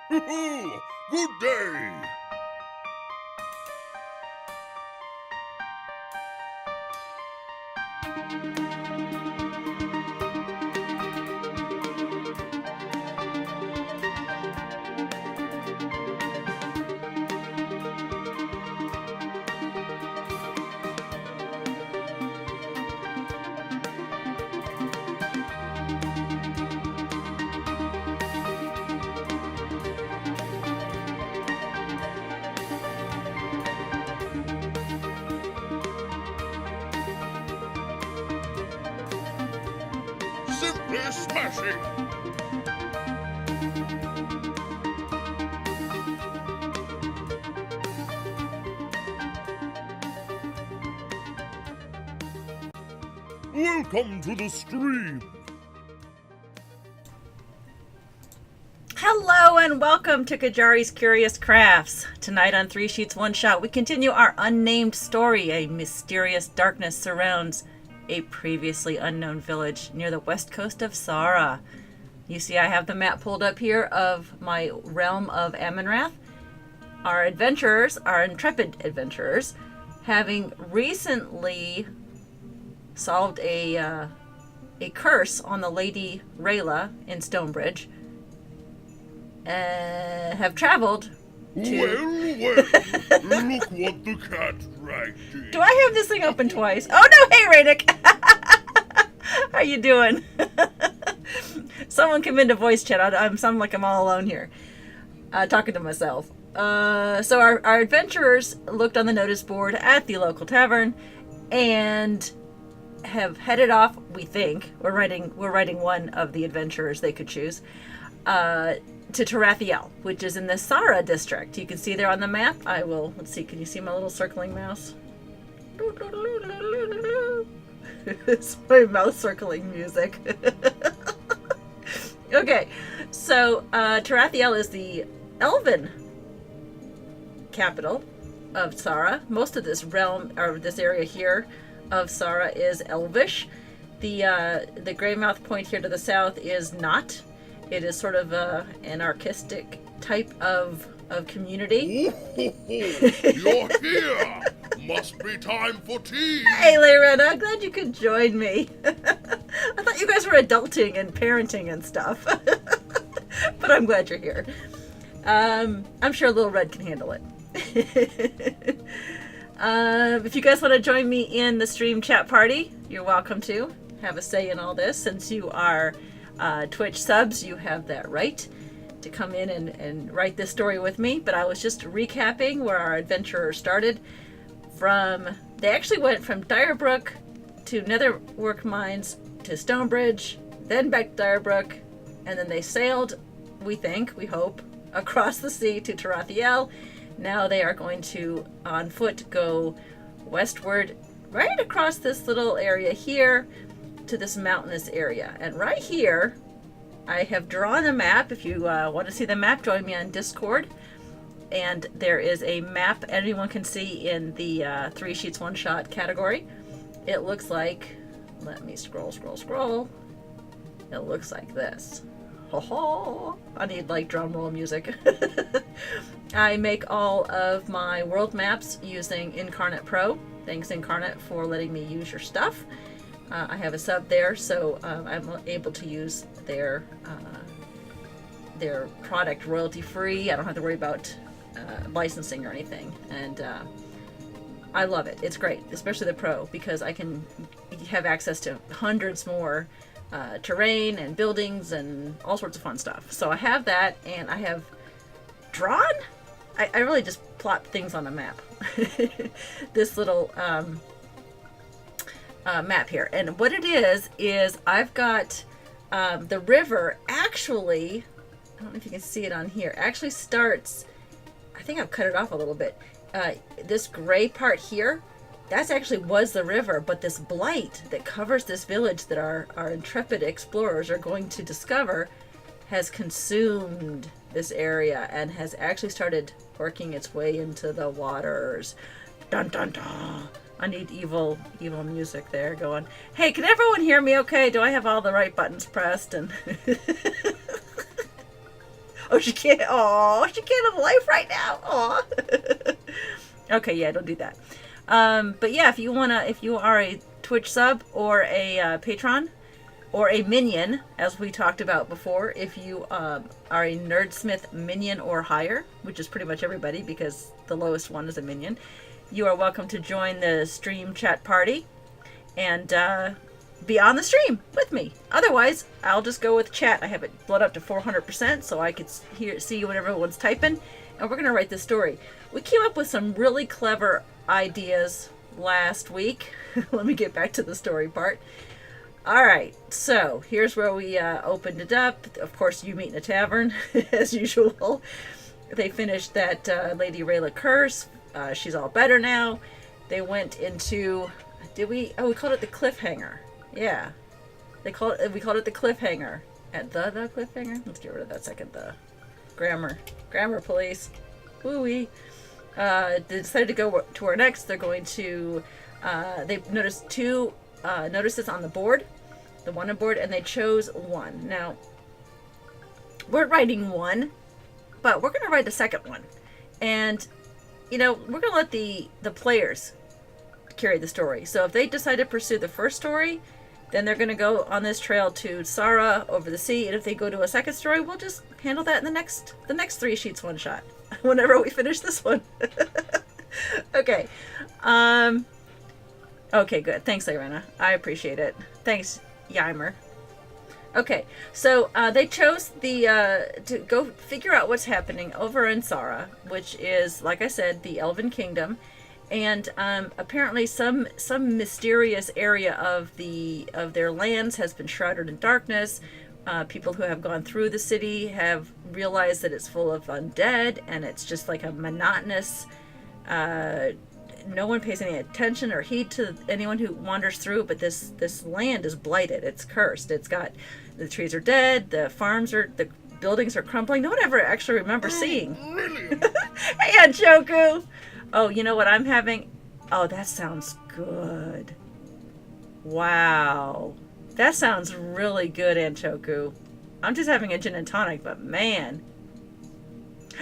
Good day! Simply smashing! Welcome to the stream! Hello and welcome to Qyjari's Curious Crafts. Tonight on 3 Sheets 1 Shot, we continue our unnamed story. A mysterious darkness surrounds a previously unknown village near the west coast of Sara. You see I have the map pulled up here of my realm of Amonrath. Our adventurers, our intrepid adventurers, having recently solved a curse on the Lady Rayla in Stonebridge, have traveled to... Well, look what the cat dragged in. Do I have this thing open twice? Oh no, hey Radic! How you doing? Someone come into voice chat. I'm sounding like I'm all alone here, talking to myself. So our adventurers looked on the notice board at the local tavern and have headed off. We think we're writing one of the adventurers they could choose to Tarathiel, which is in the Sara district. You can see there on the map. Let's see, can you see my little circling mouse? It's my mouse circling music. Okay, so Tarathiel is the elven capital of Sara. Most of this realm, or this area here of Sara, is elvish. The Greymouth Point here to the south is not. It is sort of an anarchistic type of community. You're here! Must be time for tea! Hey, Lorena, glad you could join me. I thought you guys were adulting and parenting and stuff. But I'm glad you're here. I'm sure Little Red can handle it. If you guys want to join me in the stream chat party, you're welcome to. Have a say in all this. Since you are Twitch subs, you have that right to come in and write this story with me. But I was just recapping where our adventurer started. They actually went from Direbrook to Netherwork Mines to Stonebridge, then back to Direbrook, and then they sailed, we hope, across the sea to Tarathiel. Now they are going to, on foot, go westward, right across this little area here, to this mountainous area. And right here, I have drawn a map. If you want to see the map, join me on Discord. And there is a map anyone can see in the 3 Sheets 1 Shot category. It looks like, let me scroll. It looks like this. Ho ho! I need like drum roll music. I make all of my world maps using Incarnate Pro. Thanks Incarnate for letting me use your stuff. I have a sub there, so I'm able to use their product royalty free. I don't have to worry about licensing or anything, and I love it. It's great, especially the Pro, because I can have access to hundreds more terrain and buildings and all sorts of fun stuff. So I have that, and I have drawn. I really just plot things on a map. This little map here, and what it is I've got the river actually, I don't know if you can see it on here, actually starts, I think I've cut it off a little bit, this gray part here, that's actually was the river, but this blight that covers this village that our intrepid explorers are going to discover has consumed this area and has actually started working its way into the waters. Dun dun dun. I need evil music there going. Hey, can everyone hear me okay? Do I have all the right buttons pressed? And Oh, she can't. Oh, she can't have life right now. Oh. Okay, yeah, don't do that. But yeah, if you are a Twitch sub or a patron or a minion, as we talked about before, if you are a Nerdsmith minion or higher, which is pretty much everybody because the lowest one is a minion, you are welcome to join the stream chat party and be on the stream with me. Otherwise, I'll just go with chat. I have it blown up to 400% so I could see what everyone's typing, and we're going to write this story. We came up with some really clever ideas last week. Let me get back to the story part. All right, so here's where we opened it up. Of course, you meet in a tavern, as usual. They finished that Lady Rayla curse. She's all better now. They went into... we called it the cliffhanger. Yeah. We called it the cliffhanger. At the cliffhanger? Let's get rid of that second. The grammar police. Woo-wee. They decided to go to our next. They're going to... they noticed two notices on the board. The one on board, and they chose one. Now, we're writing one, but we're going to write the second one. And, we're going to let the players carry the story. So if they decide to pursue the first story, then they're going to go on this trail to Sara over the sea. And if they go to a second story, we'll just handle that in the next 3 sheets one shot. Whenever we finish this one. Okay. Okay, good. Thanks, Irena. I appreciate it. Thanks, Yimer. Okay, so they chose to go figure out what's happening over in Sara, which is, like I said, the Elven Kingdom, and apparently some mysterious area of their lands has been shrouded in darkness. People who have gone through the city have realized that it's full of undead, and it's just like a monotonous. No one pays any attention or heed to anyone who wanders through, but this land is blighted. It's cursed. It's got, the trees are dead, the buildings are crumbling. No one ever actually remembers seeing. Hey, Anchoku! Oh, you know what I'm having? Oh, that sounds good. Wow. That sounds really good, Anchoku. I'm just having a gin and tonic, but man.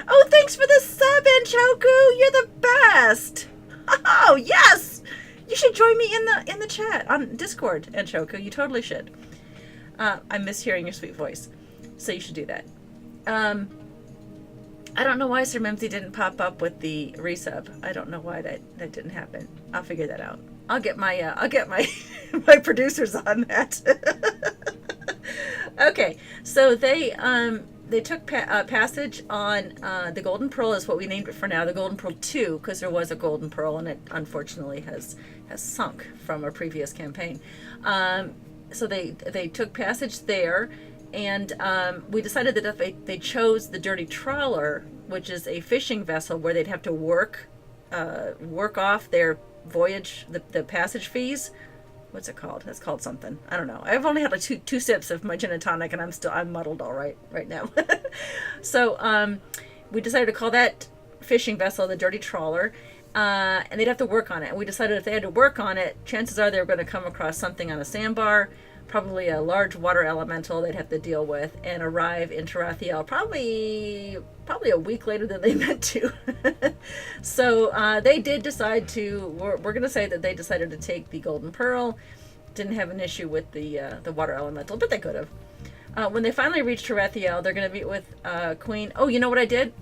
Oh, thanks for the sub, Anchoku! You're the best! Oh, yes! You should join me in the chat on Discord, Anchoku. You totally should. I miss hearing your sweet voice. So you should do that. I don't know why Sir Mimsy didn't pop up with the resub. I don't know why that didn't happen. I'll figure that out. I'll get my my producers on that. Okay, so they took passage on the Golden Pearl is what we named it for now, the Golden Pearl 2, because there was a Golden Pearl and it unfortunately has sunk from a previous campaign. So they took passage there, and we decided that if they chose the Dirty Trawler, which is a fishing vessel where they'd have to work off their voyage, the passage fees. What's it called? It's called something. I don't know. I've only had like two sips of my gin and tonic, and I'm muddled all right now. So we decided to call that fishing vessel the Dirty Trawler, and they'd have to work on it. And we decided if they had to work on it, chances are they were going to come across something on a sandbar, probably a large water elemental they'd have to deal with, and arrive in Tarathiel probably a week later than they meant to. So they did decide to, we're going to say that they decided to take the Golden Pearl. Didn't have an issue with the water elemental, but they could have. When they finally reach Tarathiel, they're going to meet with Queen. Oh, you know what I did?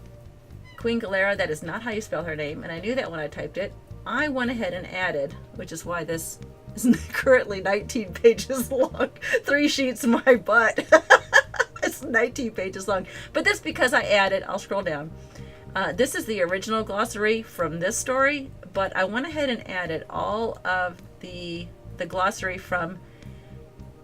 Queen Galera, that is not how you spell her name, and I knew that when I typed it. I went ahead and added, which is why this is currently 19 pages long. 3 sheets my butt. It's 19 pages long. But that's because I added, I'll scroll down. This is the original glossary from this story, but I went ahead and added all of the glossary from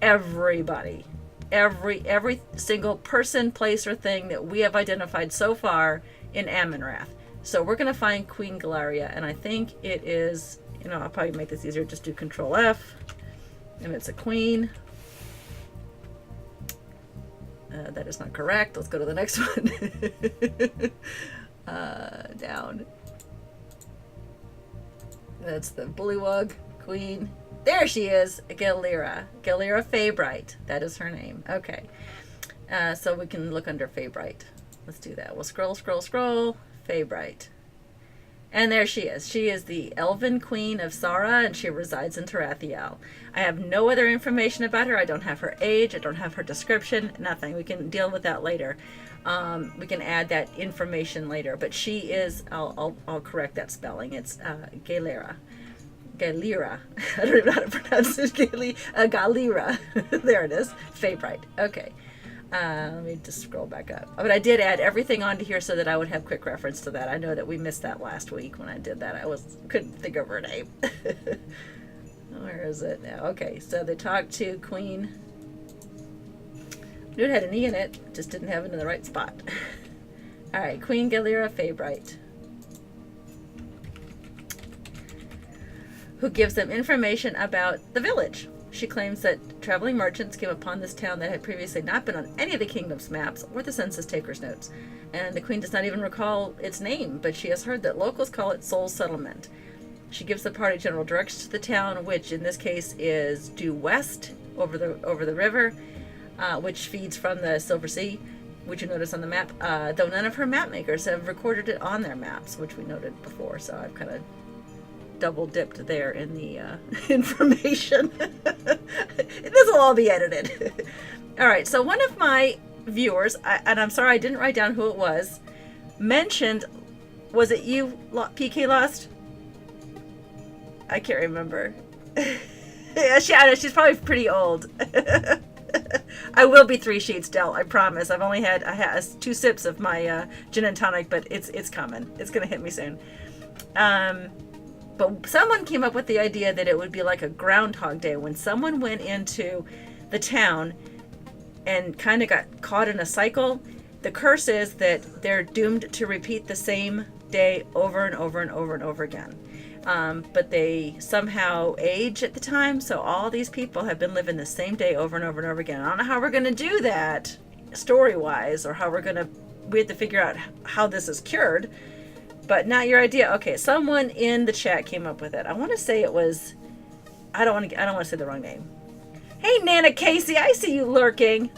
everybody. Every single person, place, or thing that we have identified so far in Amenrath. So we're going to find Queen Galaria, and I think it is, I'll probably make this easier, just do Control F, and it's a queen. That is not correct. Let's go to the next one. Down. That's the Bullywug Queen. There she is, Galera Feybright. That is her name. Okay. So we can look under Feybright. let's do that. We'll scroll, scroll, scroll. Feybright. And there she is. She is the Elven Queen of Sara, and she resides in Tarathiel. I have no other information about her. I don't have her age. I don't have her description. Nothing. We can deal with that later. We can add that information later. But she is, I'll correct that spelling. It's Galera. Galera. I don't even know how to pronounce it. Galera. There it is. Feybright. Okay. Let me just scroll back up. But I did add everything onto here so that I would have quick reference to that. I know that we missed that last week when I did that. I couldn't think of her name. Where is it now? Okay, so they talked to Queen. Knew it had an E in it, just didn't have it in the right spot. All right, Queen Galera Feybright, who gives them information about the village. She claims that traveling merchants came upon this town that had previously not been on any of the kingdom's maps or the census taker's notes. And the queen does not even recall its name, but she has heard that locals call it Soul Settlement. She gives the party general directions to the town, which in this case is due west over the river, which feeds from the Silver Sea, which you notice on the map, though none of her map makers have recorded it on their maps, which we noted before, so I've kind of double dipped there in the information. This will all be edited. All right, so one of my viewers, and I'm sorry I didn't write down who it was, mentioned, was it you, PK Lost? I can't remember. Yeah, I know, she's probably pretty old. I will be 3 sheets Del, I promise. I had 2 sips of my gin and tonic, but it's coming. It's gonna hit me soon. But someone came up with the idea that it would be like a Groundhog Day when someone went into the town and kind of got caught in a cycle. The curse is that they're doomed to repeat the same day over and over and over and over again. But they somehow age at the time, so all these people have been living the same day over and over and over again. I don't know how we're going to do that story-wise, or how we have to figure out how this is cured. But not your idea. Okay, someone in the chat came up with it. I want to say it was, I don't want to say the wrong name. Hey, Nana Casey, I see you lurking.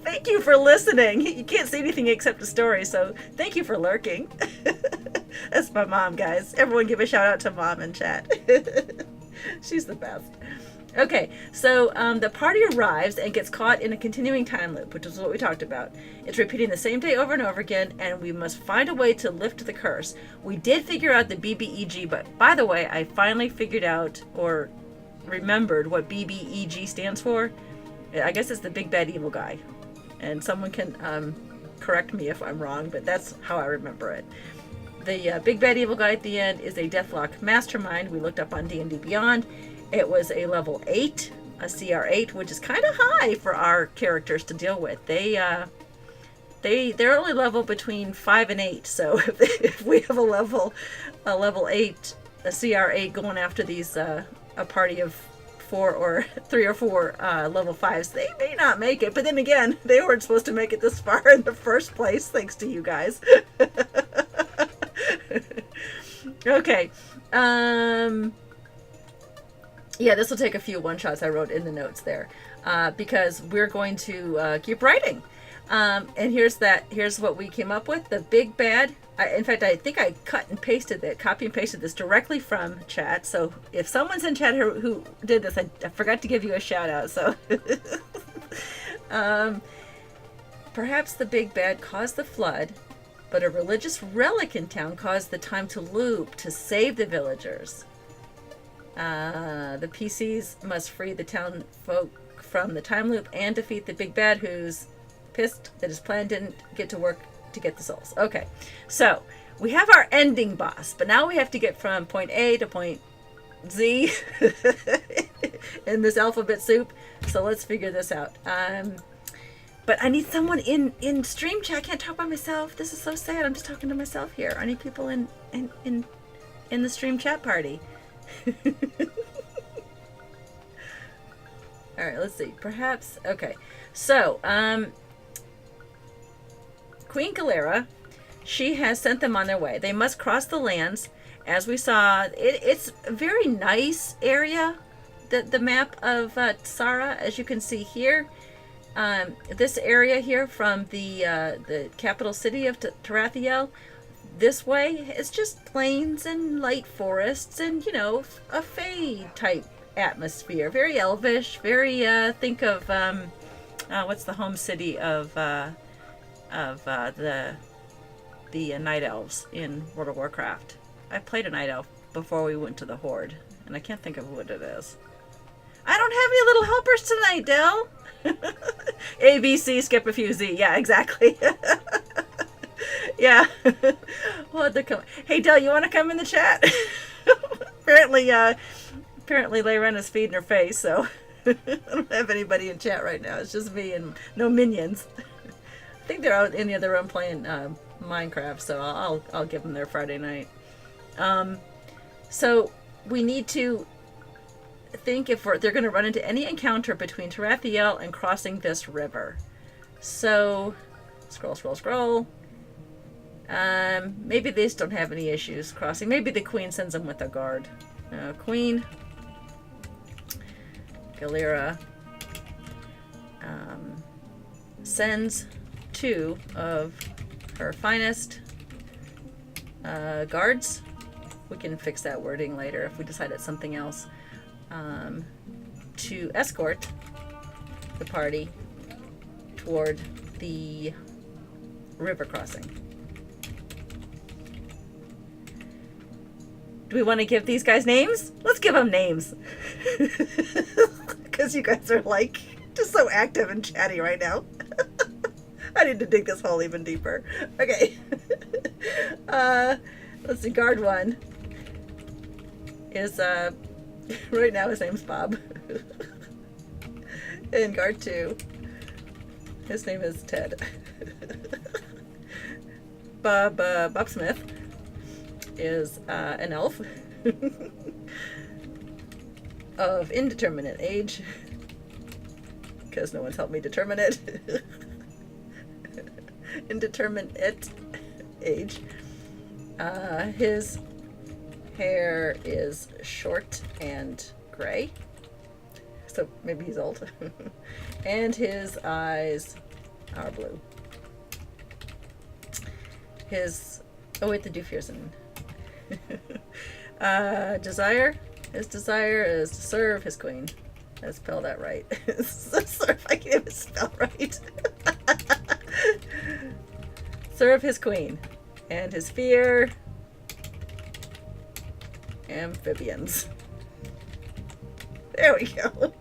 Thank you for listening. You can't see anything except a story, so thank you for lurking. That's my mom, guys. Everyone give a shout out to Mom in chat. She's the best. Okay, so the party arrives and gets caught in a continuing time loop, which is what we talked about. It's repeating the same day over and over again, and we must find a way to lift the curse. We did figure out the BBEG, but by the way, I finally figured out or remembered what BBEG stands for. I guess it's the Big Bad Evil Guy. And someone can correct me if I'm wrong, but that's how I remember it. The Big Bad Evil Guy at the end is a Deathlock mastermind. We looked up on D&D Beyond. It was a level 8, a CR8, which is kind of high for our characters to deal with. They're only level between 5 and 8. So if we have a level 8, a CR8 going after these a party of 3 or 4 level 5s, they may not make it. But then again, they weren't supposed to make it this far in the first place, thanks to you guys. Okay. Yeah, this will take a few one-shots I wrote in the notes there, because we're going to keep writing. And here's what we came up with. The big bad. In fact, I think I copy and pasted this directly from chat. So if someone's in chat who did this, I forgot to give you a shout out. So perhaps the big bad caused the flood, but a religious relic in town caused the time to loop to save the villagers. The PCs must free the town folk from the time loop and defeat the big bad who's pissed that his plan didn't get to work to get the souls. Okay, so we have our ending boss, but now we have to get from point A to point Z in this alphabet soup. So let's figure this out. But I need someone in stream chat. I can't talk by myself. This is so sad. I'm just talking to myself here. I need people in the stream chat party. All right, let's see. Perhaps, okay. So, Queen Galera, she has sent them on their way. They must cross the lands. As we saw, it's a very nice area, the map of Sara, as you can see here. This area here from the capital city of Tarathiel, this way, it's just plains and light forests and, you know, a Fey type atmosphere. Very elvish, very, think of, what's the home city of the Night Elves in World of Warcraft? I played a Night Elf before we went to the Horde, and I can't think of what it is. I don't have any little helpers tonight, Del. A, B, C, skip a few Z. Yeah, exactly. Yeah. We'll have to come. Hey, Del, you want to come in the chat? Apparently, Layren is feeding her face, so I don't have anybody in chat right now. It's just me and no minions. I think they're out in the other room playing Minecraft, so I'll give them their Friday night. So we need to think if they're going to run into any encounter between Tarathiel and crossing this river. So scroll. Maybe they just don't have any issues crossing. Maybe the queen sends them with a guard. Queen Galera sends 2 of her finest guards. We can fix that wording later if we decide it's something else. To escort the party toward the river crossing. Do we want to give these guys names? Let's give them names. Because you guys are like just so active and chatty right now. I need to dig this hole even deeper. Okay. Let's see. Guard 1 is right now his name's Bob. And guard 2, his name is Ted. Bob Smith is an elf of indeterminate age, because no one's helped me determine it. Indeterminate age. His hair is short and gray, so maybe he's old. And his eyes are blue. His the Doofierson. Desire. His desire is to serve his queen. I spelled that right. Serve, I can't even spell right. Serve his queen. And his fear, amphibians. There we go.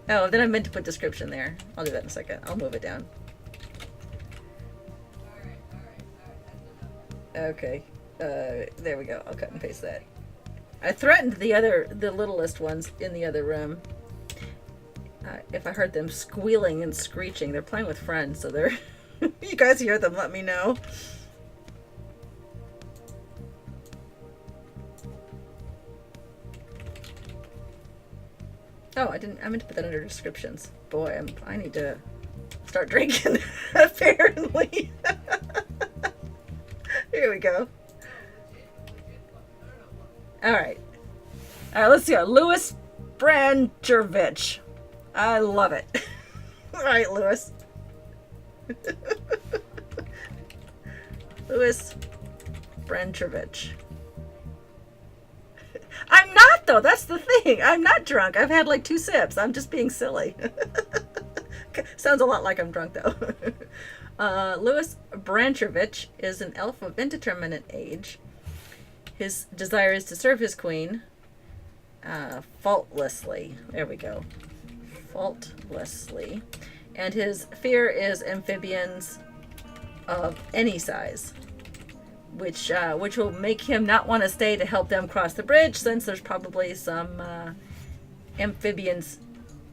Oh, then I meant to put description there. I'll do that in a second. I'll move it down. Okay. There we go. I'll cut and paste that. I threatened the littlest ones in the other room. If I heard them squealing and screeching, they're playing with friends, so they're... You guys hear them, let me know. Oh, I meant to put that under descriptions. Boy, I need to start drinking, apparently. Here we go. Alright, let's see. Louis Branchervich. I love it. Alright, Louis. Louis Branchervich. I'm not, though. That's the thing. I'm not drunk. I've had like 2 sips. I'm just being silly. Sounds a lot like I'm drunk, though. Louis Branchervich is an elf of indeterminate age. His desire is to serve his queen faultlessly. There we go. Faultlessly. And his fear is amphibians of any size, which will make him not want to stay to help them cross the bridge, since there's probably some amphibians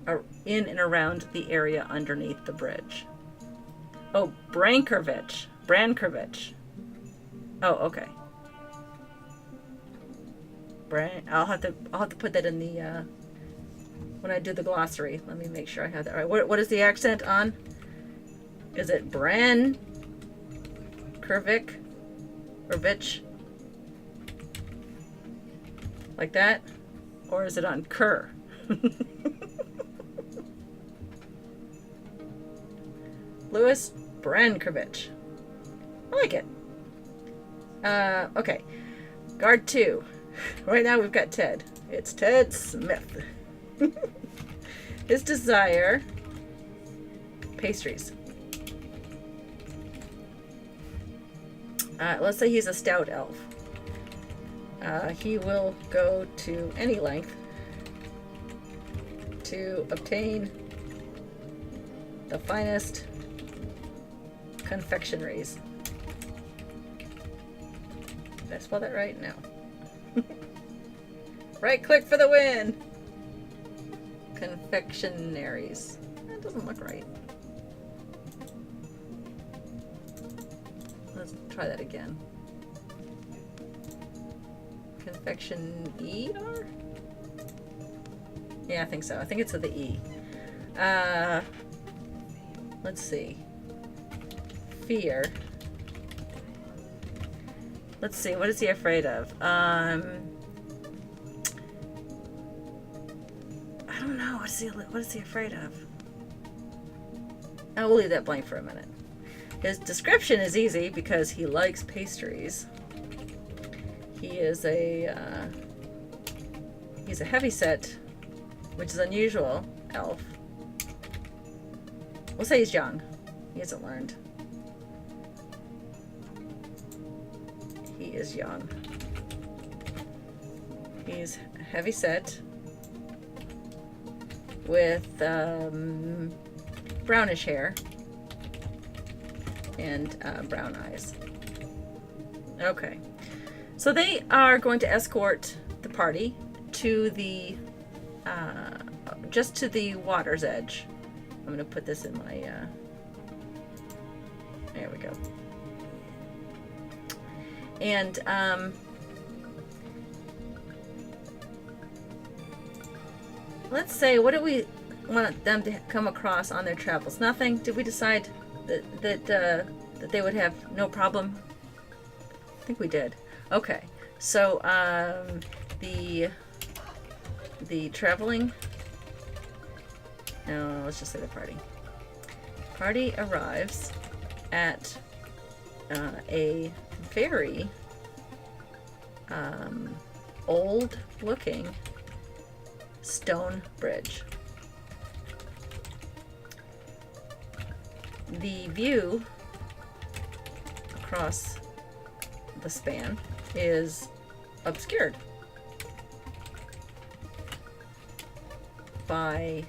are in and around the area underneath the bridge. Oh, Brankervich. Oh, okay. I'll have to put that in the when I do the glossary. Let me make sure I have that right. What is the accent on? Is it Bran Kervik or bitch? Like that? Or is it on Kerr? Louis Brankovich. I like it. Okay. Guard 2. Right now we've got Ted. It's Ted Smith. His desire... pastries. Let's say he's a stout elf. He will go to any length to obtain the finest confectionaries. Did I spell that right? No. Right click for the win! Confectionaries. That doesn't look right. Let's try that again. Confection-eater? Yeah, I think so. I think it's with the E. Let's see. Fear. Let's see. What is he afraid of? I don't know. What is he afraid of? I will leave that blank for a minute. His description is easy because he likes pastries. He is he's a heavyset, which is unusual, elf. We'll say he's young. He hasn't learned. He is young. He's heavyset with brownish hair and brown eyes. Okay. So they are going to escort the party to the, just to the water's edge. I'm going to put this in my, there we go. And, let's say, what do we want them to come across on their travels? Nothing? Did we decide that they would have no problem? I think we did. Okay, so the traveling. No, let's just say the party. Party arrives at a very old-looking stone bridge. The view across the span is obscured by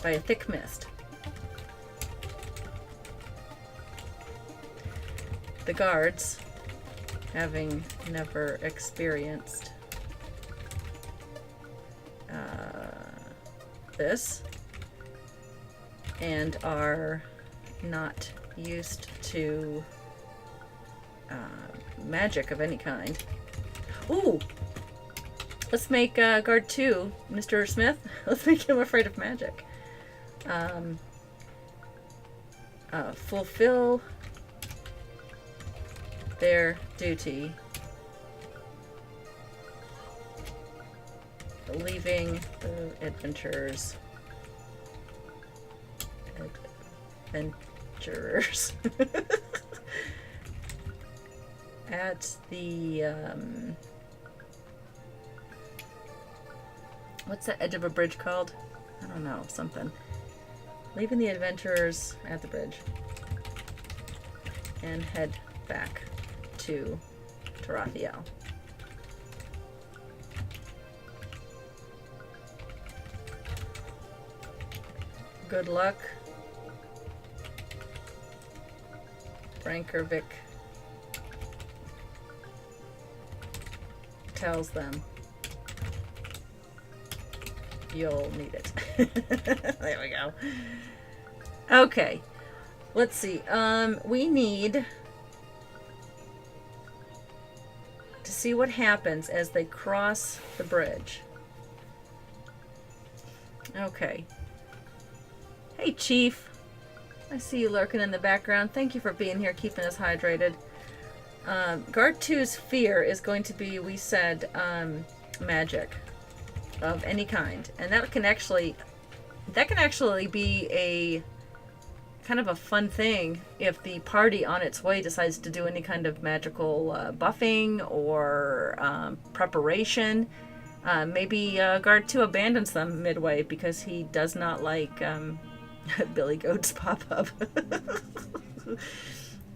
a thick mist. The guards, having never experienced this and are not used to magic of any kind. Ooh! Let's make guard 2, Mr. Smith, let's make him afraid of magic. Fulfill their duty, leaving the adventurers at the what's the edge of a bridge called? I don't know, something. Leaving the adventurers at the bridge and head back to Tarathiel. Good luck. Brankovic tells them you'll need it. There we go. Okay. Let's see. We need to see what happens as they cross the bridge. Okay. Hey, Chief. I see you lurking in the background. Thank you for being here, keeping us hydrated. Guard 2's fear is going to be, we said, magic. of any kind, and that can actually be a kind of a fun thing if the party on its way decides to do any kind of magical buffing or preparation. Maybe Guard 2 abandons them midway because he does not like Billy Goat's pop-up.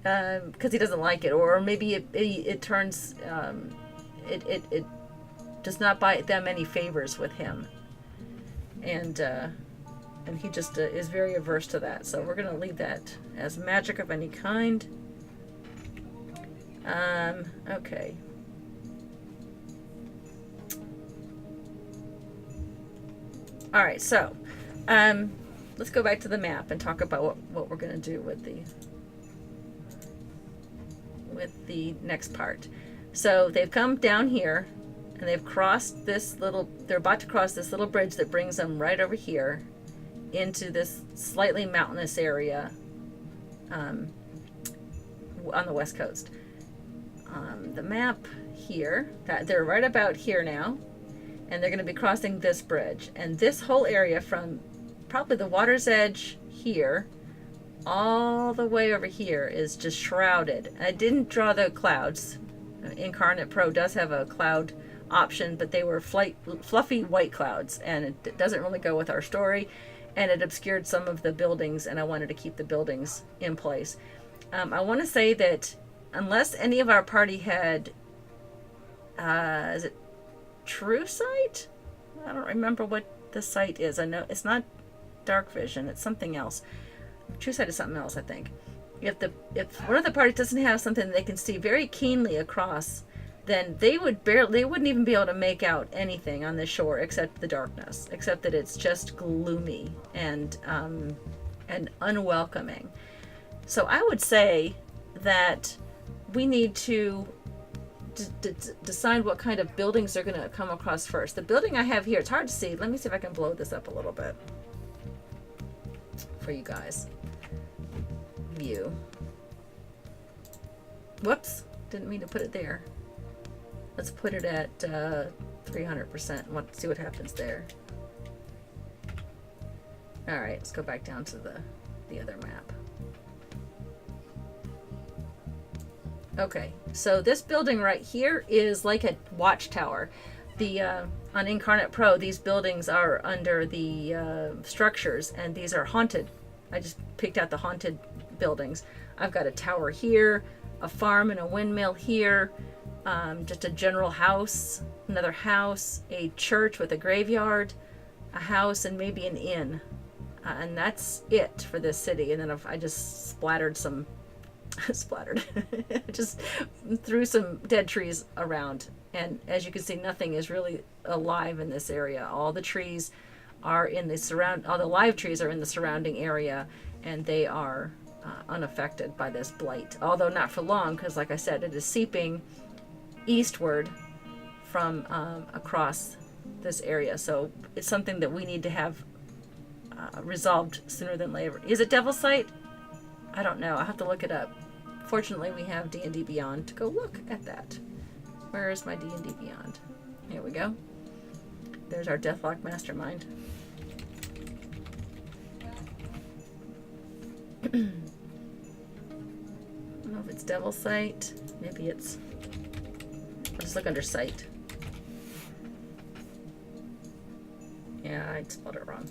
Because he doesn't like it, or maybe it turns it does not buy them any favors with him, and he just is very averse to that. So we're gonna leave that as magic of any kind. Okay. All right, so let's go back to the map and talk about what we're gonna do with the next part. So they've come down here and they've crossed they're about to cross this little bridge that brings them right over here into this slightly mountainous area on the west coast. The map here, that they're right about here now, and they're going to be crossing this bridge, and this whole area from probably the water's edge here all the way over here is just shrouded. I didn't draw the clouds. Incarnate Pro does have a cloud option, but they were fluffy white clouds, and it doesn't really go with our story, and it obscured some of the buildings, and I wanted to keep the buildings in place. I want to say that unless any of our party had is it True Sight? I don't remember what the sight is. I know it's not Dark Vision, it's something else. True Sight is something else, I think. If one of the parties doesn't have something they can see very keenly across, then they wouldn't even be able to make out anything on the shore except the darkness, except that it's just gloomy and unwelcoming. So I would say that we need to decide what kind of buildings are going to come across first. The building I have here, it's hard to see. Let me see if I can blow this up a little bit for you guys. View. Whoops, didn't mean to put it there. Let's put it at 300%. Let's see what happens there. All right, let's go back down to the other map. Okay, so this building right here is like a watchtower. On Incarnate Pro, these buildings are under the structures, and these are haunted. I just picked out the haunted buildings. I've got a tower here, a farm and a windmill here, just a general house, another house, a church with a graveyard, a house, and maybe an inn. And that's it for this city. And then I just splattered just threw some dead trees around, and as you can see, nothing is really alive in this area. All the trees are all the live trees are in the surrounding area, and they are unaffected by this blight, although not for long, because like I said, it is seeping eastward from across this area. So it's something that we need to have resolved sooner than later. Is it Devil's Sight? I don't know. I'll have to look it up. Fortunately, we have D&D Beyond to go look at that. Where is my D&D Beyond? Here we go. There's our Deathlock Mastermind. I don't know if it's Devil's Sight. Maybe it's... I'll just look under Sight. Yeah, I spelled it wrong.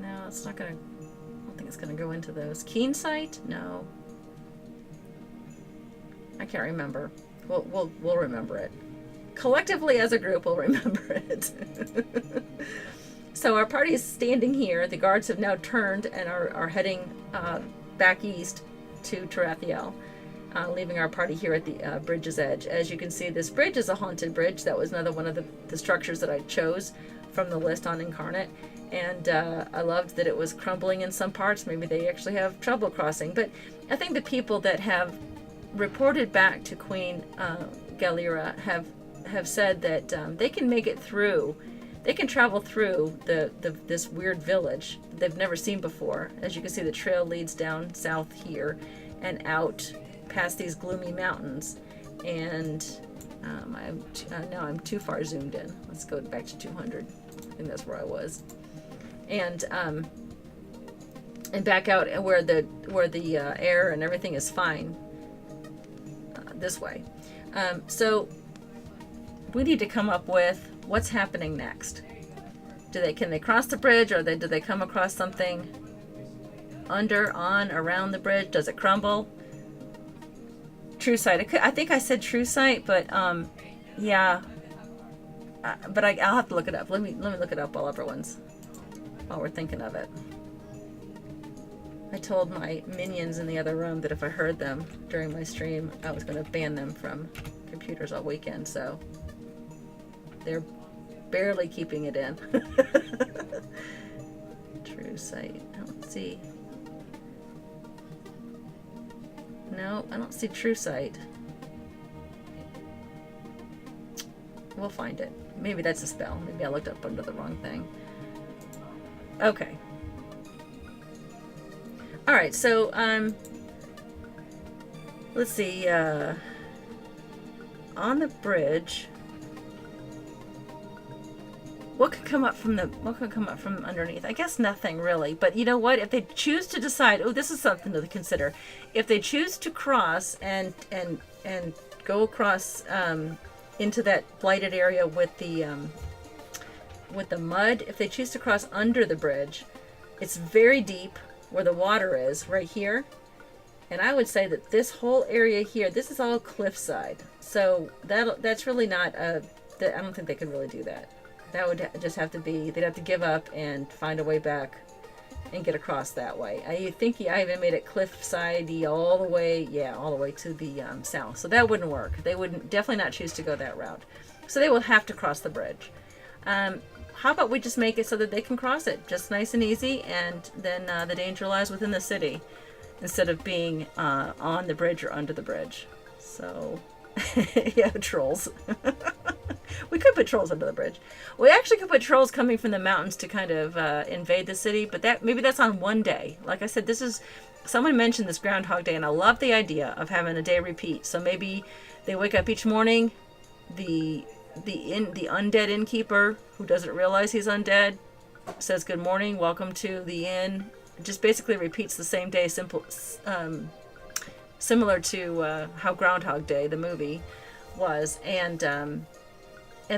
No, it's not gonna. I don't think it's gonna go into those. Keen Sight? No. I can't remember. We'll remember it. Collectively as a group, we'll remember it. So our party is standing here. The guards have now turned and are heading back east to Tarathiel, leaving our party here at the bridge's edge. As you can see, this bridge is a haunted bridge. That was another one of the structures that I chose from the list on Incarnate. And I loved that it was crumbling in some parts. Maybe they actually have trouble crossing. But I think the people that have reported back to Queen Galira have said that they can make it through. They can travel through this weird village they've never seen before. As you can see, the trail leads down south here, and out past these gloomy mountains. And I'm too far zoomed in. Let's go back to 200. I think that's where I was. And back out where the air and everything is fine. This way. So we need to come up with what's happening next. Can they cross the bridge, or do they come across something around the bridge? Does it crumble? True sight. I think I said true sight, but yeah. But I'll have to look it up. Let me look it up while we're thinking of it. I told my minions in the other room that if I heard them during my stream, I was going to ban them from computers all weekend, so they're barely keeping it in. True sight. I don't see. No, I don't see true sight. We'll find it. Maybe that's a spell. Maybe I looked up under the wrong thing. Okay. All right, so let's see. On the bridge, what could come up from underneath? I guess nothing really. But you know what? If they choose to decide, this is something to consider. If they choose to cross and go across into that blighted area with the mud, if they choose to cross under the bridge, it's very deep. Where the water is, right here. And I would say that this whole area here, this is all cliffside. So that's really not I don't think they could really do that. That would just have to be, they'd have to give up and find a way back and get across that way. I think I even made it cliffside-y all the way to the south. So that wouldn't work. They would definitely not choose to go that route. So they will have to cross the bridge. How about we just make it so that they can cross it, just nice and easy, and then the danger lies within the city instead of being on the bridge or under the bridge. So, yeah, trolls. We could put trolls under the bridge. We actually could put trolls coming from the mountains to kind of invade the city, but maybe that's on one day. Like I said, someone mentioned this Groundhog Day, and I love the idea of having a day repeat. So maybe they wake up each morning, the undead innkeeper, who doesn't realize he's undead, says good morning, welcome to the inn. Just basically repeats the same day, similar to how Groundhog Day, the movie, was. And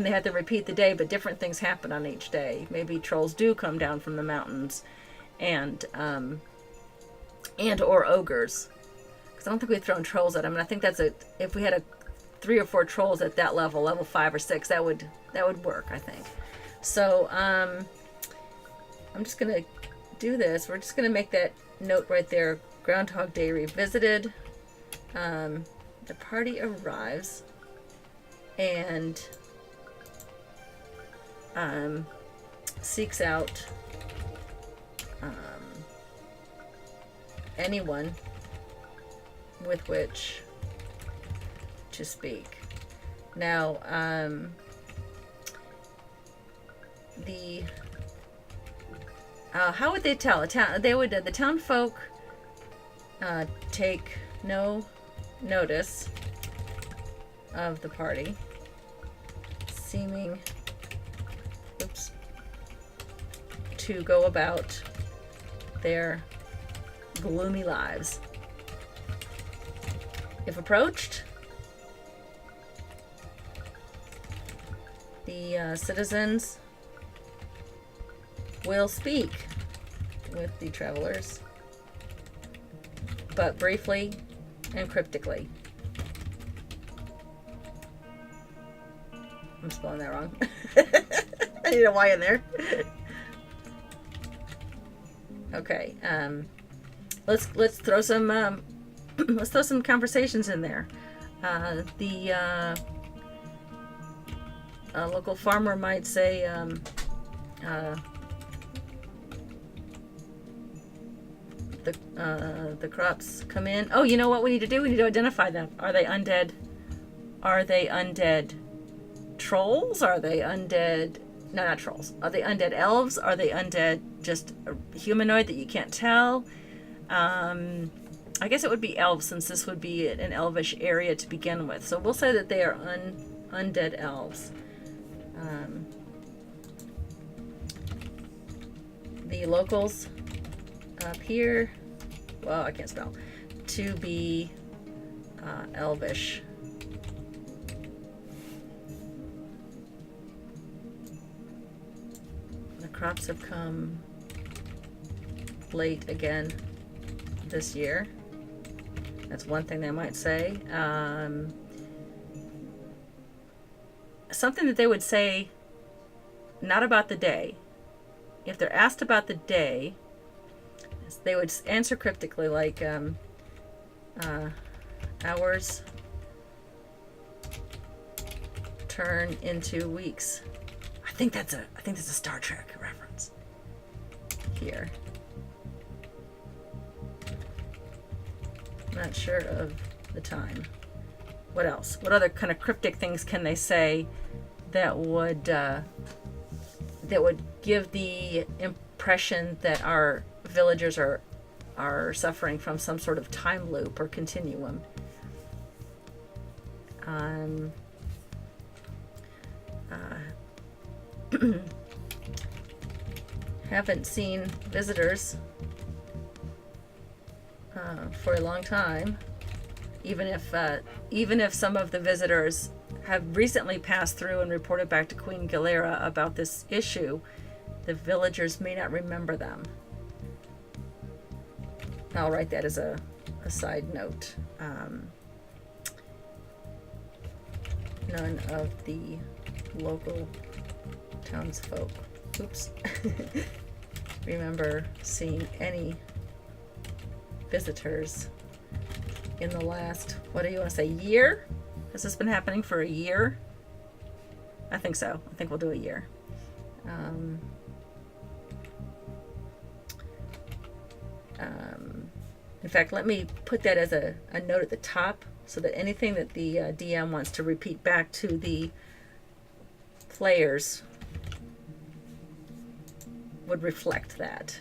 they had to repeat the day, but different things happen on each day. Maybe trolls do come down from the mountains, and or ogres. Because I don't think we've thrown trolls at them. And I think if we had 3 or 4 trolls at that level 5 or 6, that would work, I think. So I'm just gonna do this. We're just gonna make that note right there. Groundhog Day revisited. The party arrives and seeks out anyone with which to speak. Now, how would they tell? The town folk take no notice of the party, seeming to go about their gloomy lives. If approached, the citizens will speak with the travelers, but briefly and cryptically. I'm spelling that wrong. I need a Y in there. Okay, let's throw some let's throw some conversations in there. The local farmer might say, the crops come in. Oh, you know what we need to do? We need to identify them. Are they undead? Are they undead trolls? Are they undead? No, not trolls. Are they undead elves? Are they undead just a humanoid that you can't tell? I guess it would be elves, since this would be an elvish area to begin with. So we'll say that they are undead elves. The locals up here, well, I can't spell, to be elvish. The crops have come late again this year. That's one thing they might say. Something that they would say, not about the day. If they're asked about the day, they would answer cryptically, like hours turn into weeks. I think that's a Star Trek reference here. Not sure of the time. What else? What other kind of cryptic things can they say that would give the impression that our villagers are suffering from some sort of time loop or continuum? Haven't seen visitors for a long time, even if some of the visitors have recently passed through and reported back to Queen Galera about this issue. The villagers may not remember them. I'll write that as a side note. None of the local townsfolk, oops, remember seeing any visitors in the last, what do you want to say, year? Has this been happening for a year? I think so. I think we'll do a year. In fact, let me put that as a note at the top, so that anything that the DM wants to repeat back to the players would reflect that.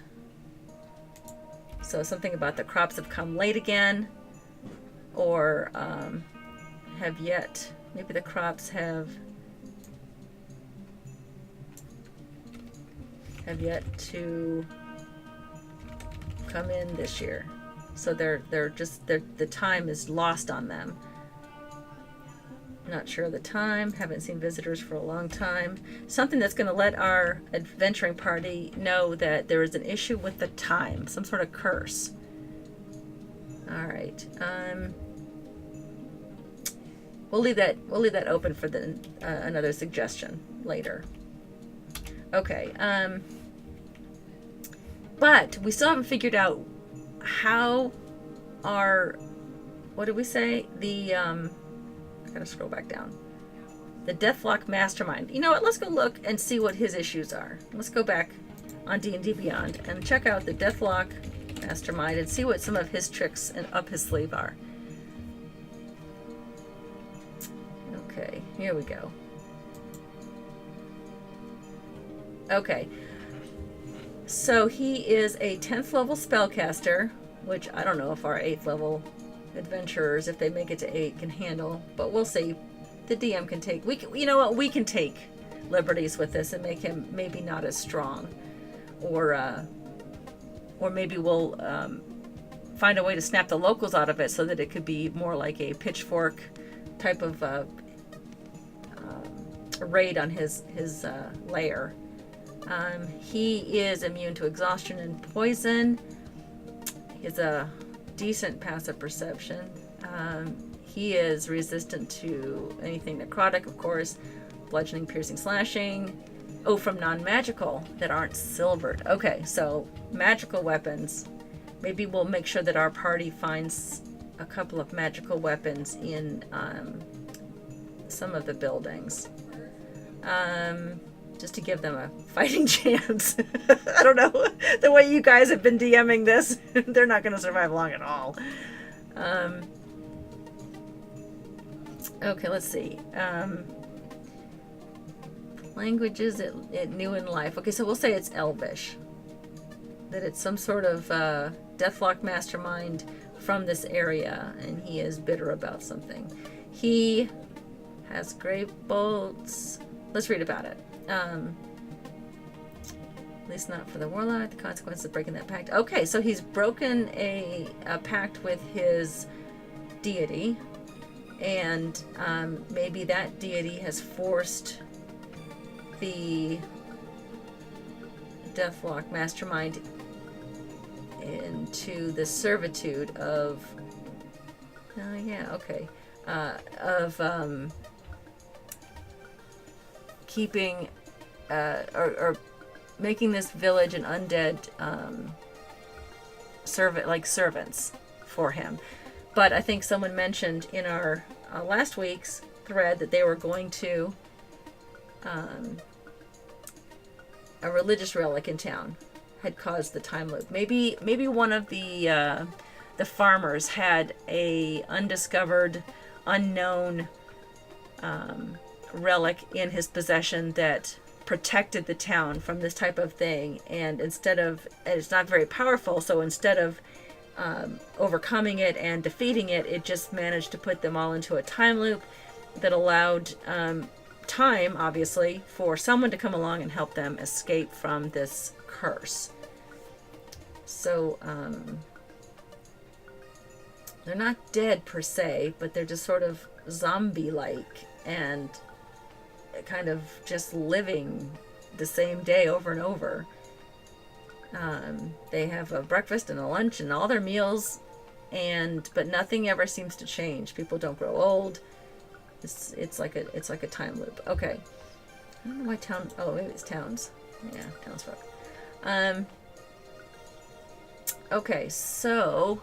So something about the crops have come late again, or have yet, maybe the crops have yet to come in this year. So the time is lost on them. Not sure of the time, haven't seen visitors for a long time. Something that's going to let our adventuring party know that there is an issue with the time, some sort of curse. All right. We'll leave that open for the another suggestion later. Okay. But we still haven't figured out how what did we say? I gotta scroll back down. The Deathlock Mastermind. You know what? Let's go look and see what his issues are. Let's go back on D&D Beyond and check out the Deathlock Mastermind and see what some of his tricks up his sleeve are. Okay, here we go. Okay. So he is a 10th level spellcaster, which I don't know if our 8th level adventurers, if they make it to 8, can handle, but we'll see. The DM can take, you know what, we can take liberties with this and make him maybe not as strong, or maybe we'll find a way to snap the locals out of it so that it could be more like a pitchfork type of raid on his lair. He is immune to exhaustion and poison. He has a decent passive perception. He is resistant to anything necrotic, of course, bludgeoning, piercing, slashing. Oh, from non-magical that aren't silvered. Okay, so magical weapons. Maybe we'll make sure that our party finds a couple of magical weapons in some of the buildings. Just to give them a fighting chance. I don't know. The way you guys have been DMing this, they're not going to survive long at all. Okay, let's see. Languages it knew in life. Okay, so we'll say it's Elvish. That it's some sort of Deathlock Mastermind from this area, and he is bitter about something. He has grave bolts. Let's read about it. At least not for the warlock. The consequences of breaking that pact. Okay, so he's broken a pact with his deity, and maybe that deity has forced the Deathlock mastermind into the servitude of keeping or making this village an undead servants for him. But I think someone mentioned in our last week's thread that they were going to a religious relic in town had caused the time loop. Maybe one of the farmers had a undiscovered, unknown relic in his possession that protected the town from this type of thing, and it's not very powerful, so instead of overcoming it and defeating it, it just managed to put them all into a time loop that allowed time, obviously, for someone to come along and help them escape from this curse. So they're not dead per se, but they're just sort of zombie-like and kind of just living the same day over and over. They have a breakfast and a lunch and all their meals, but nothing ever seems to change. People don't grow old. It's like a time loop. Okay, I don't know why town. Oh, maybe it's towns. Yeah, townsfolk. Okay, so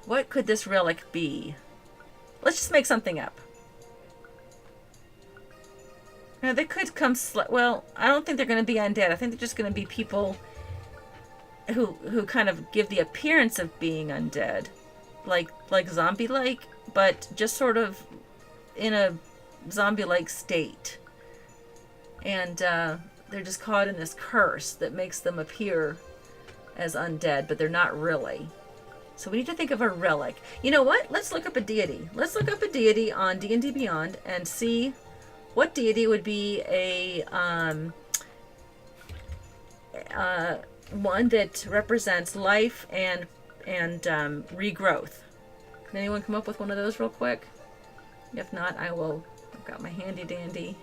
what could this relic be? Let's just make something up. Now they could come. Well, I don't think they're going to be undead. I think they're just going to be people who kind of give the appearance of being undead, like zombie-like, but just sort of in a zombie-like state. And they're just caught in this curse that makes them appear as undead, but they're not really. So we need to think of a relic. You know what? Let's look up a deity. Let's look up a deity on D&D Beyond and see what deity would be a one that represents life and regrowth. Can anyone come up with one of those real quick? If not, I will. I've got my handy dandy.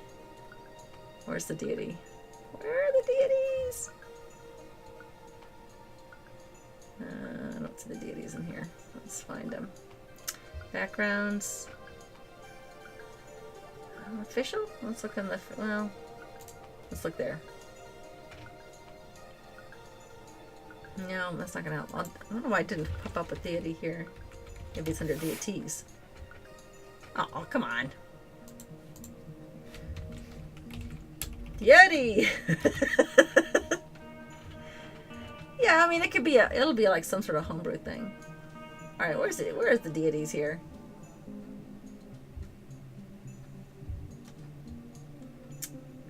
Where's the deity? Where are the deities? I don't see the deities in here. Let's find them. Backgrounds. Official? Let's look in the... Well, let's look there. No, that's not going to help. I don't know why it didn't pop up with deity here. Maybe it's under deities. Oh, come on. Deity! Yeah, I mean, it could be it'll be like some sort of homebrew thing. Alright, where's the deities here?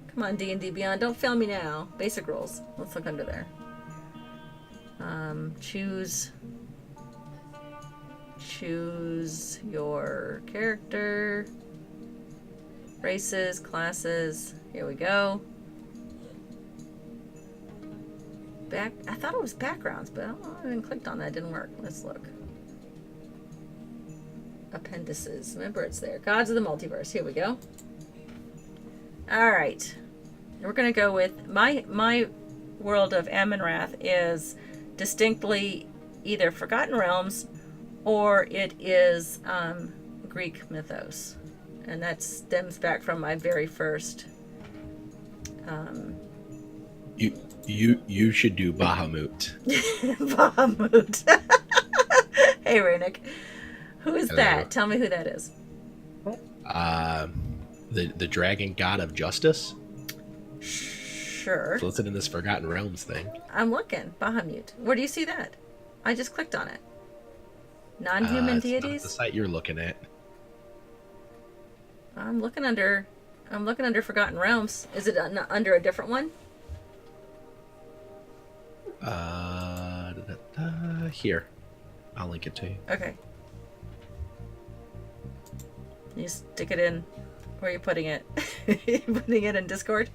Come on, D&D Beyond, don't fail me now. Basic rules. Let's look under there. Choose your character. Races, classes. Here we go. I thought it was backgrounds, but I don't know, I even clicked on that. It didn't work. Let's look. Appendices. Remember, it's there. Gods of the Multiverse. Here we go. Alright. We're going to go with... My world of Amonrath is distinctly either Forgotten Realms or it is Greek mythos. And that stems back from my very first... You should do Bahamut. Bahamut. Hey, Raynick. Who is Hello. that? Tell me who that is. The dragon god of justice. Sure. So it's in this Forgotten Realms thing. I'm looking. Bahamut. Where do you see that? I just clicked on it. Non-human It's not deities? the site you're looking at. I'm looking under Forgotten Realms. Is it under a different one? Here. I'll link it to you. Okay. You stick it in. Where are you putting it? You putting it in Discord?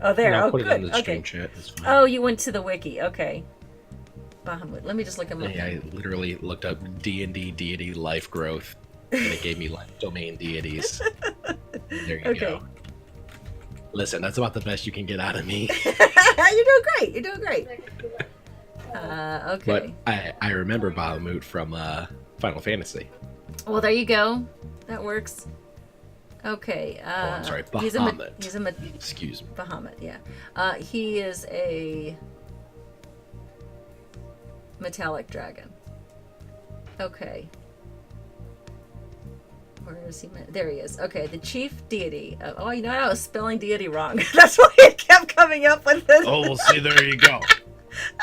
Oh, there. No, Oh, put good. it in the Okay. stream chat. It's fine. Oh, you went to the wiki. Okay. Bahamut. Let me just look him up. Yeah, I literally looked up D&D deity life growth, and it gave me like domain deities. There you go. Listen, that's about the best you can get out of me. You're doing great. You're doing great. Okay. But I remember Bahamut from Final Fantasy. Well, there you go. That works. Okay. I'm sorry, He's Bahamut. Excuse me. Bahamut, yeah. He is a metallic dragon. Okay. Where is he? There he is. Okay, the chief deity. Oh, you know what? I was spelling deity wrong. That's why it kept coming up with this. Oh, well, see, there you go.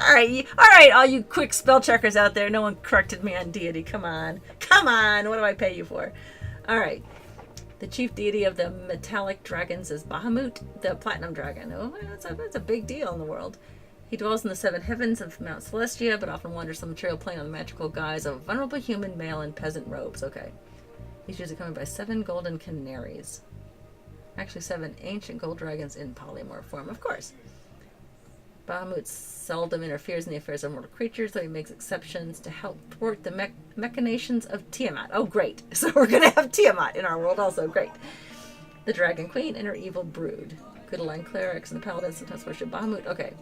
All right, all you quick spell checkers out there. No one corrected me on deity. Come on. What do I pay you for? All right. The chief deity of the metallic dragons is Bahamut, the platinum dragon. Oh, that's a big deal in the world. He dwells in the seven heavens of Mount Celestia, but often wanders the material plane on the magical guise of a vulnerable human male in peasant robes. Okay. He's usually accompanied by 7 golden canaries. Actually, 7 ancient gold dragons in polymorph form, of course. Bahamut seldom interferes in the affairs of mortal creatures, though he makes exceptions to help thwart the machinations of Tiamat. Oh, great. So we're going to have Tiamat in our world also. Great. The Dragon Queen and her evil brood. Good aligned clerics and the paladins sometimes worship Bahamut. Okay.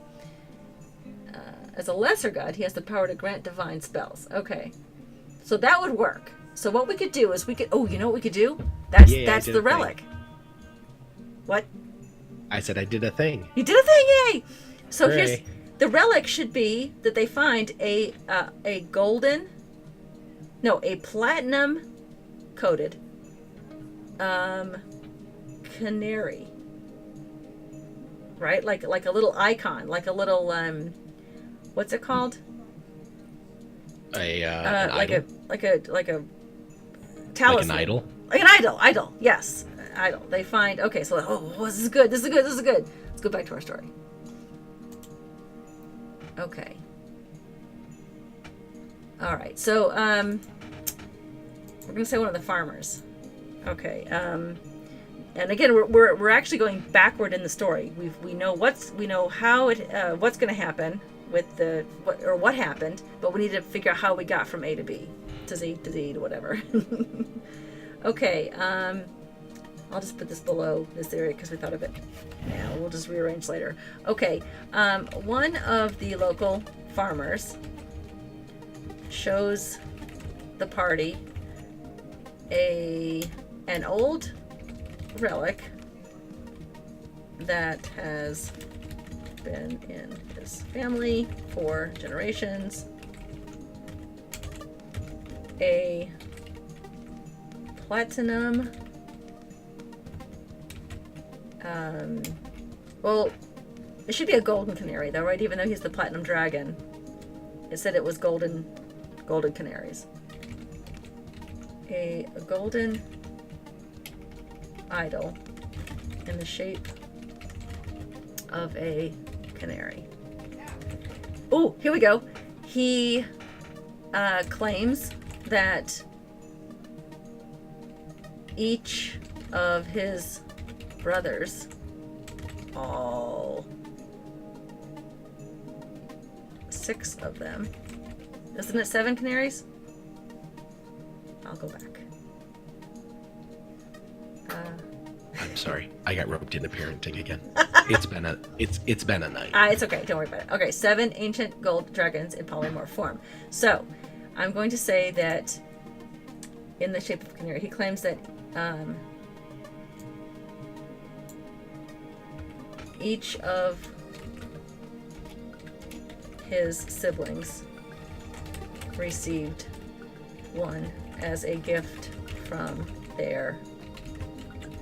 As a lesser god, he has the power to grant divine spells. Okay. So that would work. So what we could do is oh, you know what we could do? That's the relic. What? I said I did a thing. You did a thing, yay! So Hooray. here's the relic should be that they find a platinum coated canary. Right? Like a little icon, like a little what's it called? An like idol? a talisman. Like an idol? Like an idol, yes. Idol. They find so this is good. Let's go back to our story. Okay. Alright, so we're gonna say one of the farmers. Okay. And again we're actually going backward in the story. We know what's gonna happen with what happened, but we need to figure out how we got from A to B to Z to whatever. Okay, I'll just put this below this area because we thought of it now. We'll just rearrange later. Okay, one of the local farmers shows the party an old relic that has been in his family for generations. A platinum well, it should be a golden canary though, right? Even though he's the platinum dragon, it said it was golden canaries. A golden idol in the shape of a canary. Oh, here we go. He claims that each of his brothers, all 6 of them, isn't it 7 canaries? I'll go back. I'm sorry. I got roped into parenting again. It's been a night. It's okay. Don't worry about it. Okay, 7 ancient gold dragons in polymorph form. So, I'm going to say that in the shape of a canary, he claims that each of his siblings received one as a gift from their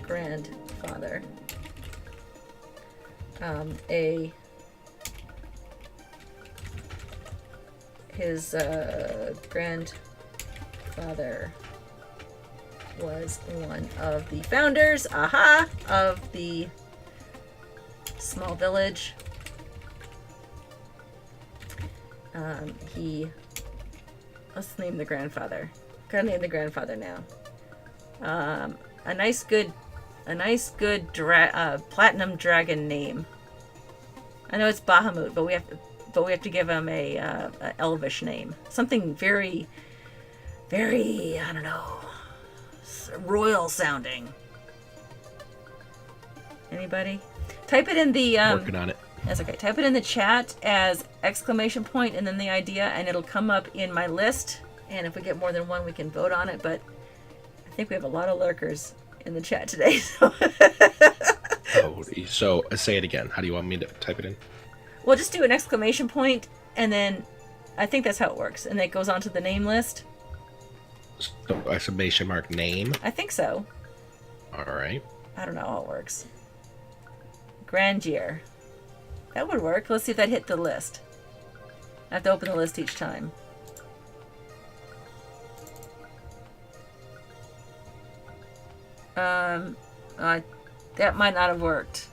grandfather. His grandfather was one of the founders, of the small village. He Let's name the grandfather. Gotta name the grandfather now. A nice good platinum dragon name. I know it's Bahamut, but we have to give him a elvish name. Something very, very, I don't know, royal sounding. Anybody? Type it in the Working on it. That's okay. Type it in the chat as exclamation point and then the idea, and it'll come up in my list. And if we get more than one, we can vote on it. But I think we have a lot of lurkers in the chat today. So say it again. How do you want me to type it in? We'll just do an exclamation point, and then I think that's how it works. And it goes onto the name list. So, exclamation mark name. I think so. All right. I don't know how it works. Grandier. That would work. Let's see if that hit the list. I have to open the list each time. That might not have worked.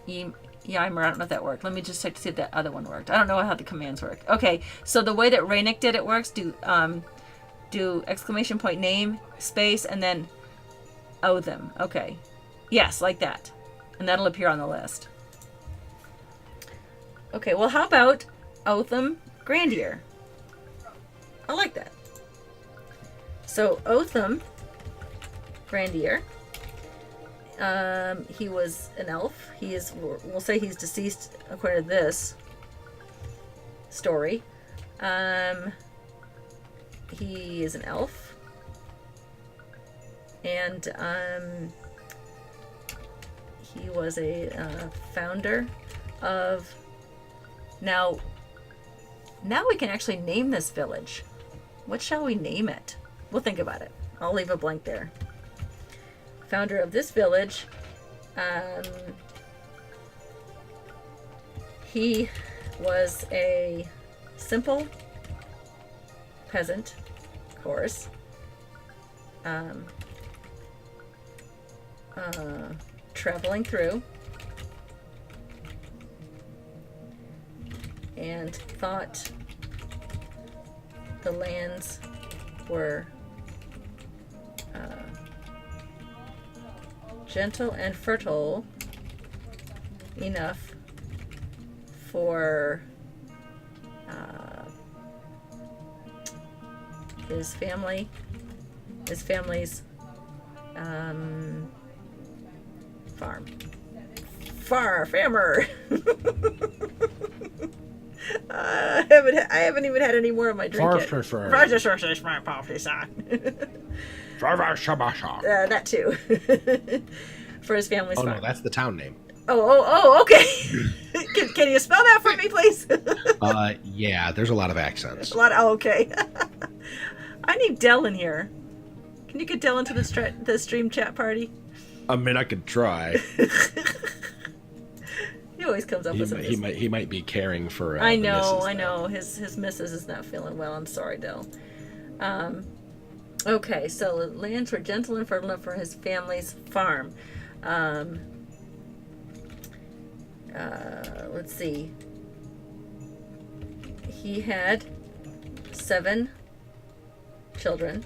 Yimer, I don't know if that worked. Let me just check to see if that other one worked. I don't know how the commands work. Okay, so the way that Raynick did it works, do exclamation point name, space, and then Otham. Okay. Yes, like that. And that'll appear on the list. Okay, well, how about Otham Grandier? I like that. So, Otham Grandier, he was an elf. We'll say he's deceased according to this story. He is an elf. And, he was a founder of... Now we can actually name this village. What shall we name it? We'll think about it. I'll leave a blank there. Founder of this village. He was a simple peasant, of course. Traveling through and thought the lands were gentle and fertile enough for his family's farmer. I haven't even had any more of my drink yet. That too. For his family's farm. Oh no, that's the town name. Oh, okay. Can you spell that for me, please? Yeah, there's a lot of accents. Okay. I need Dell in here. Can you get Dell into the stream chat party? I mean, I could try. He always comes up with something. He might be caring for. I know. His missus is not feeling well. I'm sorry, Dell. Okay, so lands were gentle and fertile enough for his family's farm. Let's see. He had 7 children,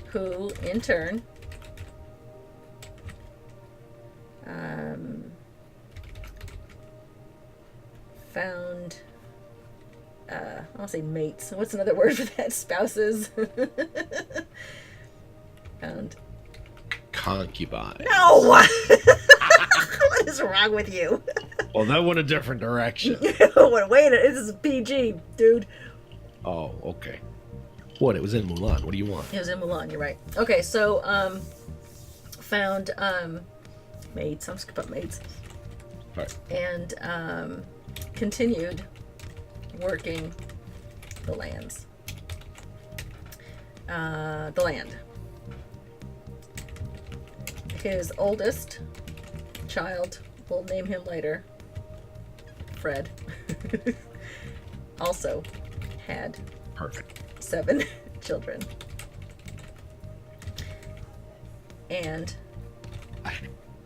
who in turn found I'll say mates. What's another word for that? Spouses. Found concubine. No. What is wrong with you? Well, that went a different direction. Wait, this is PG, dude. Oh, okay. What? It was in Mulan. What do you want? It was in Mulan. You're right. Okay, so found mates. I'm just gonna put mates. All right. And continued working the lands. The land. His oldest child, we'll name him later, Fred, also had Perfect. 7 children. And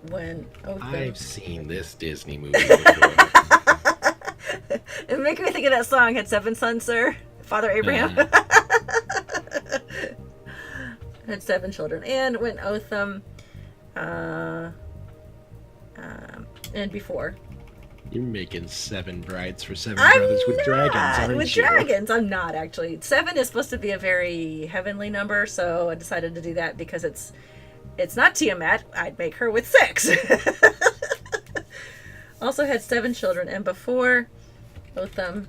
when I've seen this Disney movie before. it making me think of that song. Had 7 sons, sir. Father Abraham. Had 7 children. And when Otham, and before. You're making 7 brides for 7 brothers with dragons, aren't with you? dragons, I'm not actually. 7 is supposed to be a very heavenly number, so I decided to do that because it's not Tiamat. I'd make her with 6. Also had 7 children, and before Otham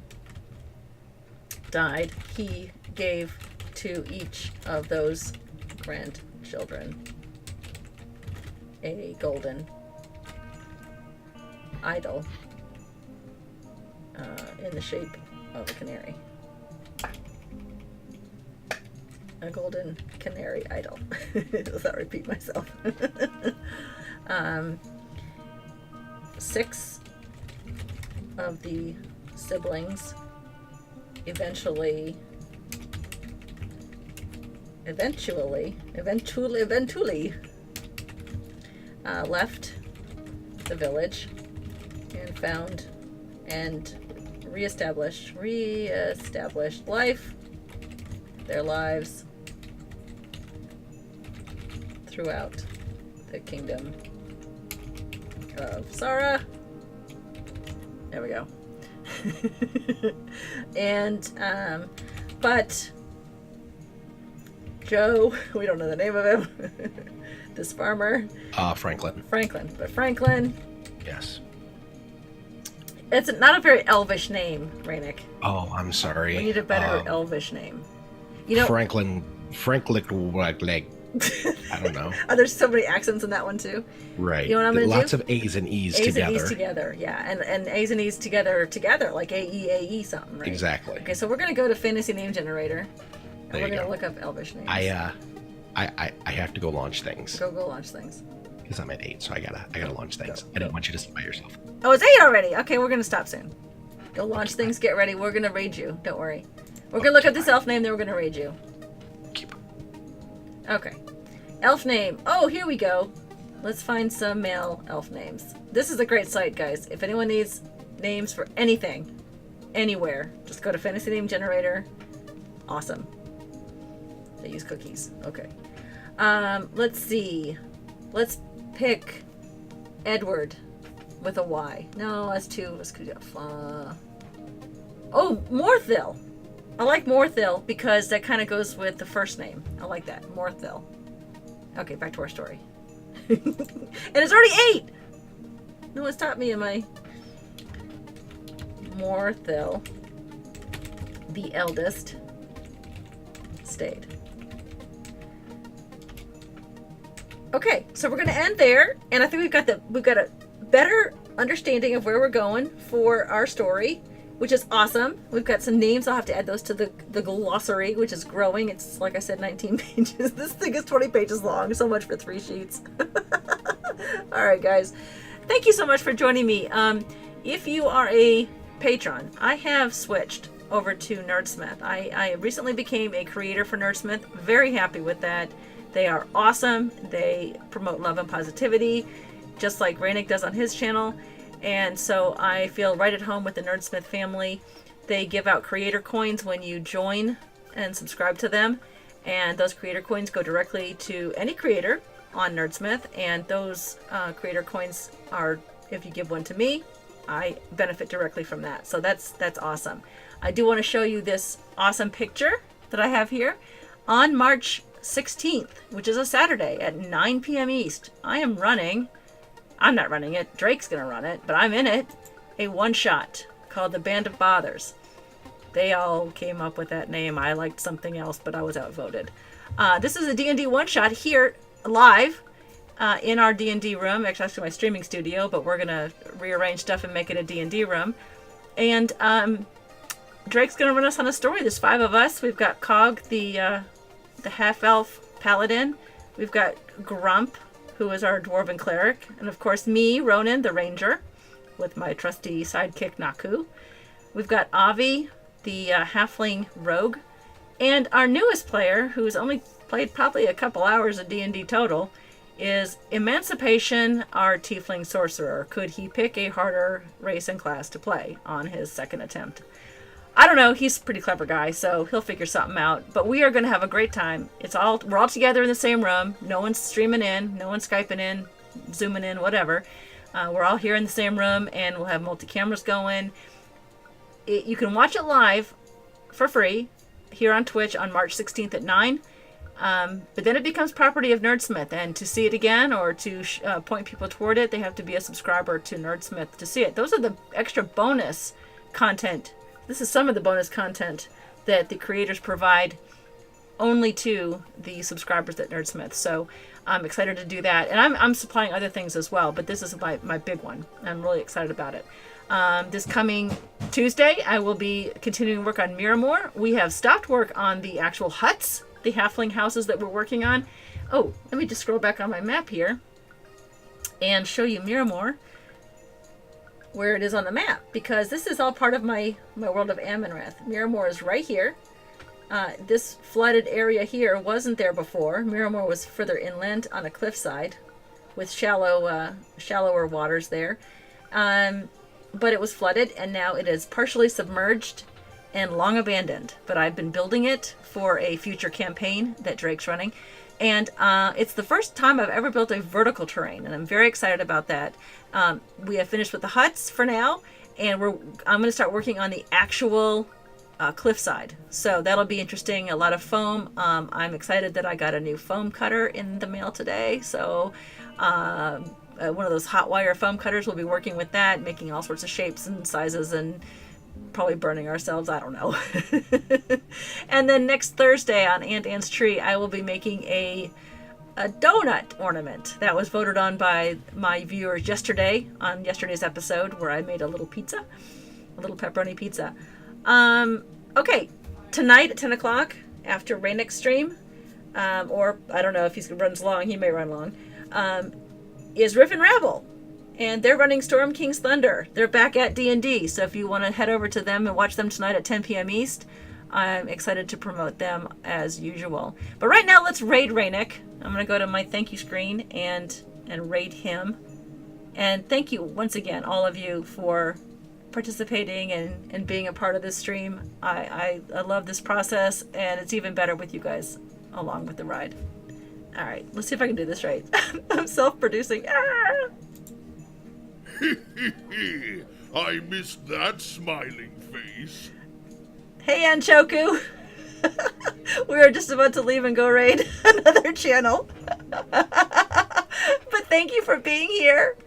died, he gave to each of those grandchildren a golden idol in the shape of a canary. A golden canary idol. Does that repeat myself? 6 of the siblings eventually left the village and found and reestablished their lives throughout the kingdom of Sara. There we go. And but Joe, we don't know the name of him. This farmer. Franklin. But Franklin. Yes. It's not a very elvish name, Rainick. Oh, I'm sorry. We need a better elvish name. You know, Franklin, like, I don't know. Oh, there's so many accents in that one too. Right. You know what I'm going to do? Lots of A's and E's together. A's and E's together, yeah. And A's and E's together, like A-E something, right? Exactly. Okay, so we're going to go to Fantasy Name Generator. And There we're you going to go. look up elvish names. I have to go launch things. Go launch things. Because I'm at 8, so I gotta launch things. I didn't want you to sit by yourself. Oh, it's 8 already. Okay, we're going to stop soon. Go launch things, get ready. We're going to raid you. Don't worry. We're going to look up this elf name, then we're going to raid you. Keep. Okay. Elf name. Oh, here we go. Let's find some male elf names. This is a great site, guys. If anyone needs names for anything, anywhere, just go to Fantasy Name Generator. Awesome. They use cookies. Okay. Let's see. Let's pick Edward with a Y. No, that's 2. Let's go. Oh, Morthil. I like Morthil because that kind of goes with the first name. I like that. Morthil. Okay, back to our story. And it's already 8! No one stopped me in my... Morthil, the eldest, stayed. Okay, so we're going to end there, and I think we've got a better understanding of where we're going for our story, which is awesome. We've got some names. I'll have to add those to the glossary, which is growing. It's, like I said, 19 pages. This thing is 20 pages long. So much for 3 sheets. All right, guys. Thank you so much for joining me. If you are a patron, I have switched over to Nerdsmith. I recently became a creator for Nerdsmith. Very happy with that. They are awesome. They promote love and positivity, just like Rainick does on his channel. And so I feel right at home with the Nerdsmith family. They give out creator coins when you join and subscribe to them. And those creator coins go directly to any creator on Nerdsmith. And those creator coins are, if you give one to me, I benefit directly from that. So that's awesome. I do want to show you this awesome picture that I have here. On March 16th, which is a Saturday at 9 p.m. East, I'm not running it, Drake's gonna run it, but I'm in it, a one-shot called The Band of Bothers. They all came up with that name. I liked something else, but I was outvoted. This is a D&D one-shot here, live, in our D&D room. Actually my streaming studio, but we're gonna rearrange stuff and make it a D&D room. And Drake's gonna run us on a story. There's 5 of us. We've got Cog, the half-elf paladin. We've got Grump, who is our dwarven cleric, and of course me, Ronan, the ranger, with my trusty sidekick Naku. We've got Avi, the halfling rogue, and our newest player, who's only played probably a couple hours of D&D total, is Emancipation our Tiefling Sorcerer? Could he pick a harder race and class to play on his second attempt? I don't know. He's a pretty clever guy, so he'll figure something out. But we are going to have a great time. We're all together in the same room. No one's streaming in. No one's Skyping in, Zooming in, whatever. We're all here in the same room, and we'll have multi-cameras going. You can watch it live for free here on Twitch on March 16th at 9. But then it becomes property of Nerdsmith. And to see it again or to point people toward it, they have to be a subscriber to Nerdsmith to see it. Those are the extra bonus content. This is some of the bonus content that the creators provide only to the subscribers at Nerdsmith. So I'm excited to do that. And I'm supplying other things as well, but this is my big one. I'm really excited about it. This coming Tuesday, I will be continuing work on Miramore. We have stopped work on the actual huts, the halfling houses that we're working on. Oh, let me just scroll back on my map here and show you Miramore, where it is on the map, because this is all part of my world of Amon-Rath. Miramore is right here. This flooded area here wasn't there before. Miramore was further inland on a cliffside with shallower waters there. But it was flooded, and now it is partially submerged and long abandoned. But I've been building it for a future campaign that Drake's running. And it's the first time I've ever built a vertical terrain, and I'm very excited about that. We have finished with the huts for now, and I'm going to start working on the actual cliffside. So that'll be interesting. A lot of foam. I'm excited that I got a new foam cutter in the mail today. So one of those hot wire foam cutters, we'll be working with that, making all sorts of shapes and sizes, and probably burning ourselves, I don't know. And then next Thursday on Anne's Tree, I will be making a donut ornament that was voted on by my viewers yesterday on yesterday's episode, where I made a little pizza, a little pepperoni pizza. Okay, tonight at 10 o'clock after Rainick's stream, or I don't know if he runs long, he may run long, is Riff and Rabble. And they're running Storm King's Thunder. They're back at D&D, so if you want to head over to them and watch them tonight at 10 p.m. East, I'm excited to promote them as usual. But right now, let's raid Rainick. I'm going to go to my thank you screen and raid him. And thank you once again, all of you, for participating and being a part of this stream. I love this process, and it's even better with you guys along with the ride. All right, let's see if I can do this right. I'm self-producing. Ah! I missed that smiling face. Hey, Anchoku. We were just about to leave and go raid another channel. But thank you for being here.